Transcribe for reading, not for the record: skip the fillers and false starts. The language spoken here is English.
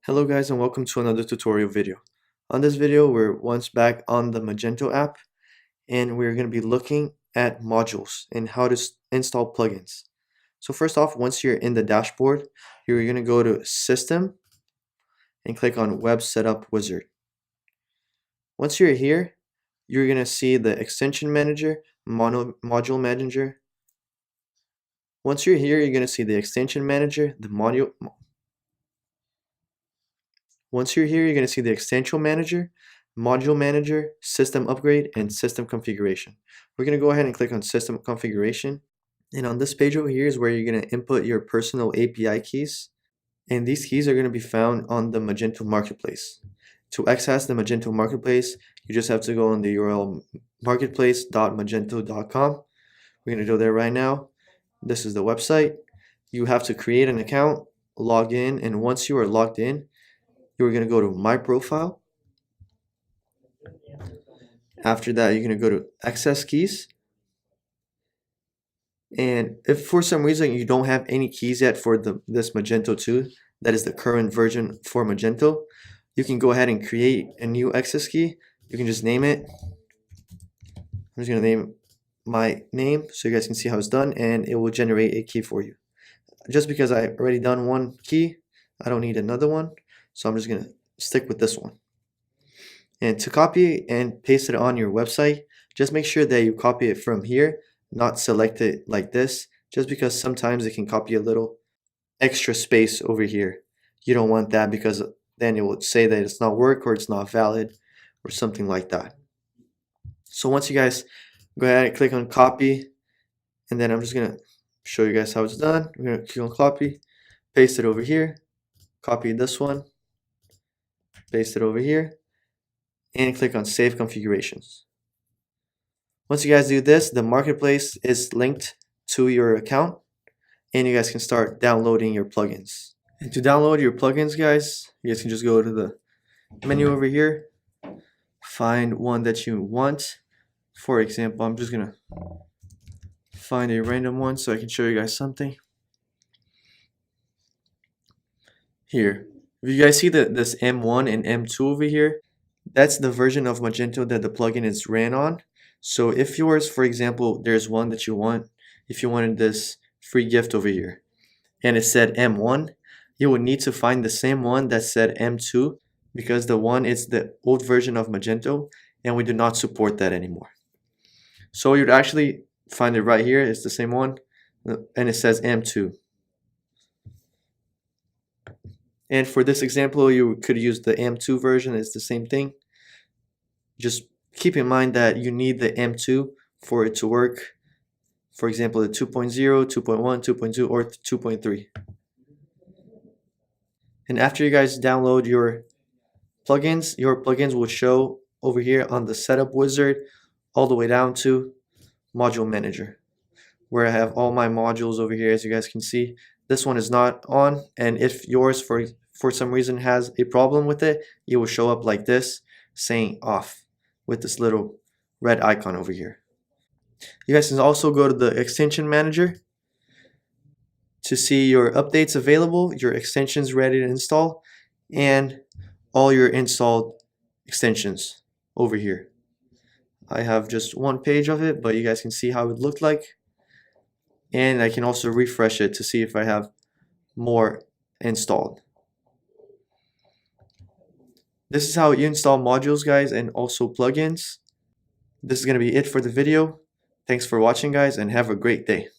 Hello guys, and welcome to another tutorial video. On this video, we're once back on the Magento app, and we're going to be looking at modules and how to install plugins. So first off, once you're in the dashboard, you're going to go to System and click on Web Setup Wizard. Once you're here, you're going to see the Extension Manager, Module Manager. Once you're here, you're going to see the Extension Manager, the Module. Once you're here, you're going to see the Extension Manager, Module Manager, System Upgrade, and System Configuration. We're going to go ahead and click on System Configuration. And on this page over here is where you're going to input your personal API keys. And these keys are going to be found on the Magento Marketplace. To access the Magento Marketplace, you just have to go on the URL marketplace.magento.com. We're going to go there right now. This is the website. You have to create an account, log in, and once you are logged in, you're going to go to My Profile. After that, you're going to go to Access Keys. And if for some reason you don't have any keys yet for this Magento 2, that is the current version for Magento, you can go ahead and create a new access key. You can just name it. I'm just going to name my name so you guys can see how it's done, and it will generate a key for you. Just because I already done one key, I don't need another one. So I'm just going to stick with this one. And to copy and paste it on your website, just make sure that you copy it from here, not select it like this, just because sometimes it can copy a little extra space over here. You don't want that because then it would say that it's not work or it's not valid or something like that. So once you guys go ahead and click on copy, and then I'm just going to show you guys how it's done. We're going to click on copy, paste it over here, copy this one, paste it over here, and click on Save Configurations. Once you guys do this, the marketplace is linked to your account, and you guys can start downloading your plugins. And to download your plugins, guys, you guys can just go to the menu over here, find one that you want. For example, I'm just gonna find a random one so I can show you guys something. Here, if you guys see this M1 and M2 over here, that's the version of Magento that the plugin is ran on. So if yours, for example, there's one that you want, if you wanted this free gift over here, and it said M1, you would need to find the same one that said M2, because the one is the old version of Magento, and we do not support that anymore. So you'd actually find it right here. It's the same one, and it says M2. And for this example, you could use the M2 version. It's the same thing. Just keep in mind that you need the M2 for it to work. For example, the 2.0, 2.1, 2.2, or 2.3. And after you guys download your plugins will show over here on the Setup Wizard all the way down to Module Manager, where I have all my modules over here. As you guys can see, this one is not on, and if yours for some reason has a problem with it, it will show up like this saying off with this little red icon over here. You guys can also go to the Extension Manager to see your updates available, your extensions ready to install, and all your installed extensions over here. I have just one page of it, but you guys can see how it looked like. And I can also refresh it to see if I have more installed. This is how you install modules, guys, and also plugins. This is going to be it for the video. Thanks for watching, guys, and have a great day.